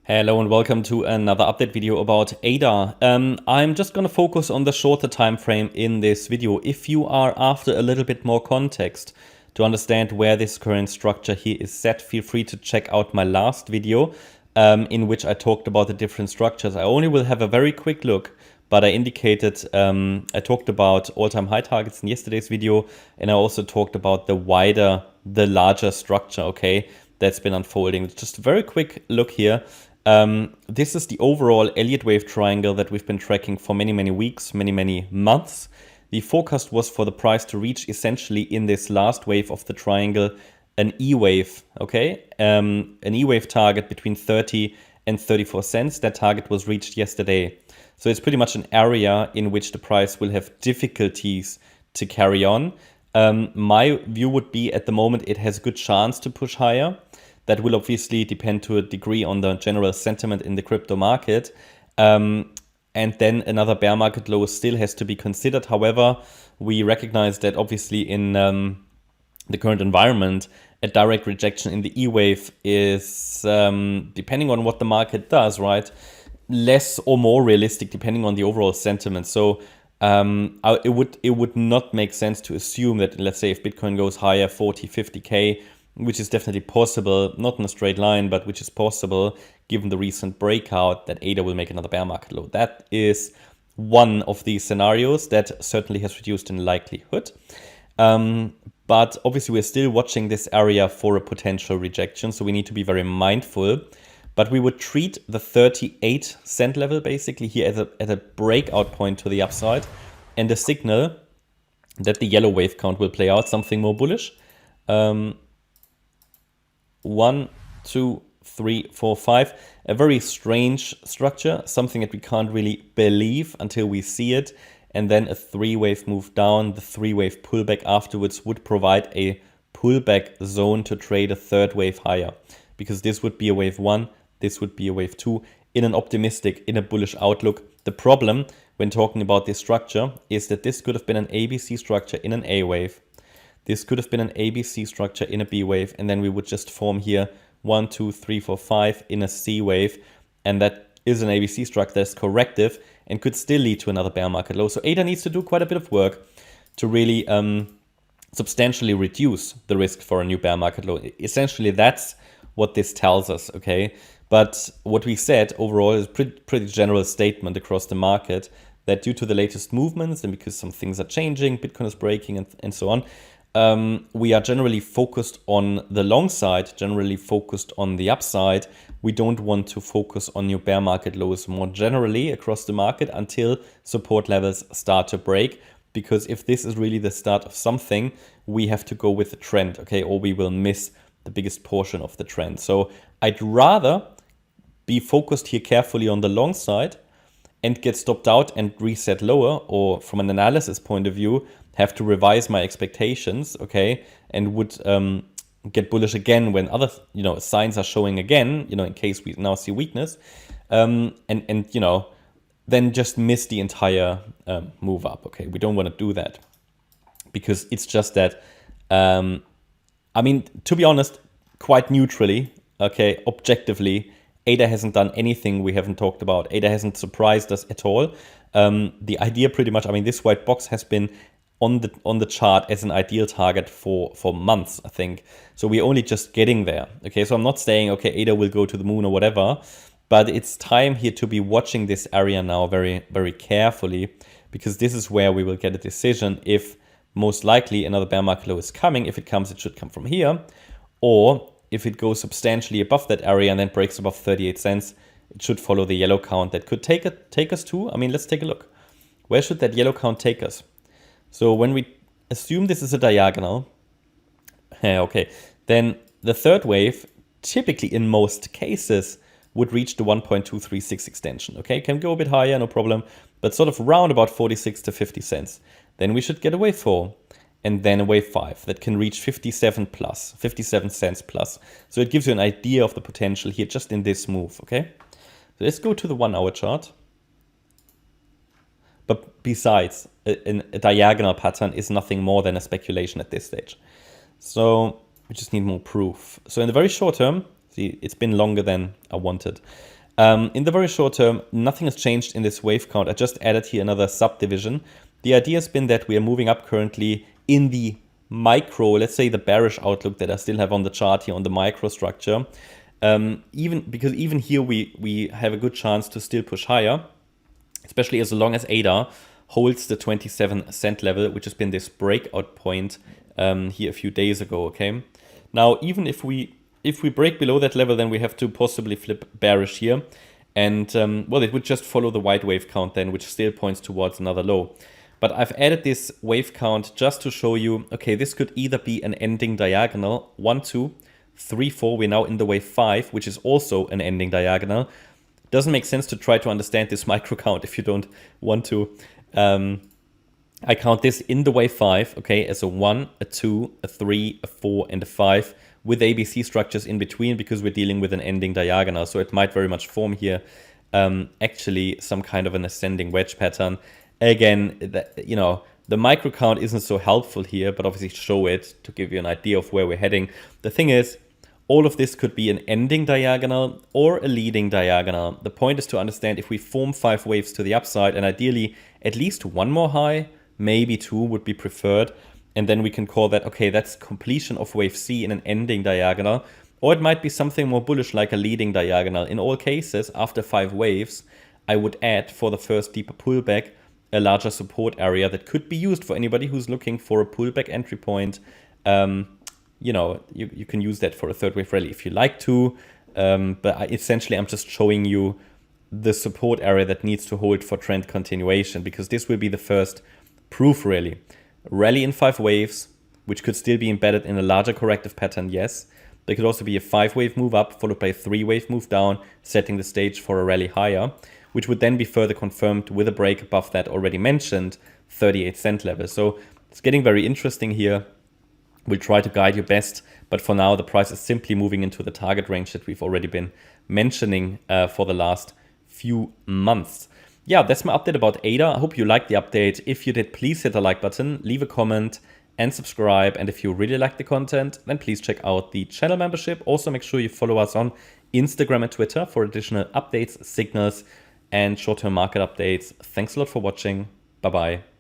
Hello and welcome to another update video about ADA. I'm just going to focus on the shorter time frame in this video. If you are after a little bit more context to understand where this current structure here is set, feel free to check out my last video in which I talked about the different structures. I only will have a very quick look, but I indicated, I talked about all-time high targets in yesterday's video, and I also talked about the larger structure, okay, that's been unfolding. Just a very quick look here. This is the overall Elliott wave triangle that we've been tracking for many weeks, many months. The forecast was for the price to reach essentially in this last wave of the triangle an E wave, okay? An E wave target between 30 and 34 cents. That target was reached yesterday. So it's pretty much an area in which the price will have difficulties to carry on. My view would be at the moment it has a good chance to push higher. That will obviously depend to a degree on the general sentiment in the crypto market. And then another bear market low still has to be considered. However, we recognize that obviously in the current environment, a direct rejection in the E wave is, depending on what the market does, right, less or more realistic depending on the overall sentiment. So it would not make sense to assume that, let's say, if Bitcoin goes higher 40, 50K, which is definitely possible, not in a straight line, but which is possible given the recent breakout, that ADA will make another bear market low. That is one of these scenarios that certainly has reduced in likelihood. But obviously we're still watching this area for a potential rejection, so we need to be very mindful. But we would treat the 38 cent level basically here at a breakout point to the upside and a signal that the yellow wave count will play out, something more bullish. 1, 2, 3, 4, 5. A very strange structure, something that we can't really believe until we see it. And then a 3-wave move down. The 3-wave pullback afterwards would provide a pullback zone to trade a third wave higher. Because this would be a wave 1, this would be a wave 2 in an optimistic, in a bullish outlook. The problem when talking about this structure is that this could have been an ABC structure in an A wave. This could have been an ABC structure in a B wave, and then we would just form here 1, 2, 3, 4, 5 in a C wave, and that is an ABC structure that's corrective and could still lead to another bear market low. So ADA needs to do quite a bit of work to really substantially reduce the risk for a new bear market low. Essentially, that's what this tells us, okay? But what we said overall is pretty general statement across the market that due to the latest movements and because some things are changing, Bitcoin is breaking and so on, we are generally focused on the long side, generally focused on the upside. We don't want to focus on new bear market lows more generally across the market until support levels start to break. Because if this is really the start of something, we have to go with the trend, okay? Or we will miss the biggest portion of the trend. So I'd rather be focused here carefully on the long side and get stopped out and reset lower, or from an analysis point of view, have to revise my expectations, okay, and would get bullish again when other, signs are showing again, in case we now see weakness, and then just miss the entire move up, okay. We don't want to do that because it's just that, to be honest, quite neutrally, okay, objectively, ADA hasn't done anything we haven't talked about. ADA hasn't surprised us at all. The idea pretty much, this white box has been on the chart as an ideal target for months, I think. So we're only just getting there. Okay, so I'm not saying, okay, ADA will go to the moon or whatever, but it's time here to be watching this area now very, very carefully, because this is where we will get a decision if most likely another bear market low is coming. If it comes, it should come from here, or if it goes substantially above that area and then breaks above 38 cents, it should follow the yellow count. That could take us to, let's take a look. Where should that yellow count take us? So when we assume this is a diagonal, okay, then the third wave, typically in most cases, would reach the 1.236 extension, okay? Can go a bit higher, no problem, but sort of round about 46 to 50 cents. Then we should get a wave 4. And then a wave 5 that can reach 57 cents plus. So it gives you an idea of the potential here just in this move, okay? So let's go to the 1 hour chart. But besides, a diagonal pattern is nothing more than a speculation at this stage. So we just need more proof. So in the very short term, See, it's been longer than I wanted. In the very short term, nothing has changed in this wave count. I just added here another subdivision. The idea has been that we are moving up currently in the micro, let's say the bearish outlook that I still have on the chart here on the micro structure. Even here we have a good chance to still push higher, especially as long as ADA holds the 27 cent level, which has been this breakout point here a few days ago, okay? Now, even if we break below that level, then we have to possibly flip bearish here. And, well, it would just follow the white wave count then, which still points towards another low. But I've added this wave count just to show you, okay, this could either be an ending diagonal, 1, 2, 3, 4. We're now in the wave 5, which is also an ending diagonal. Doesn't make sense to try to understand this micro count if you don't want to. I count this in the wave 5, okay, as a 1, a 2, a 3, a 4, and a 5 with ABC structures in between because we're dealing with an ending diagonal. So it might very much form here actually some kind of an ascending wedge pattern. Again, the micro count isn't so helpful here, but obviously show it to give you an idea of where we're heading. The thing is, all of this could be an ending diagonal or a leading diagonal. The point is to understand if we form 5 waves to the upside, and ideally at least one more high, maybe 2 would be preferred. And then we can call that, okay, that's completion of wave C in an ending diagonal. Or it might be something more bullish like a leading diagonal. In all cases, after 5 waves, I would add for the first deeper pullback a larger support area that could be used for anybody who's looking for a pullback entry point. You can use that for a third wave rally if you like to. But essentially, I'm just showing you the support area that needs to hold for trend continuation, because this will be the first proof really. Rally in 5 waves, which could still be embedded in a larger corrective pattern, yes. There could also be a 5-wave move up followed by a 3-wave move down, setting the stage for a rally higher, which would then be further confirmed with a break above that already mentioned 38 cent level. So it's getting very interesting here. We'll try to guide you best, but for now the price is simply moving into the target range that we've already been mentioning for the last few months. Yeah, that's my update about ADA. I hope you liked the update. If you did, please hit the like button, leave a comment and subscribe. And if you really like the content, then please check out the channel membership. Also make sure you follow us on Instagram and Twitter for additional updates, signals, and short-term market updates. Thanks a lot for watching. Bye-bye.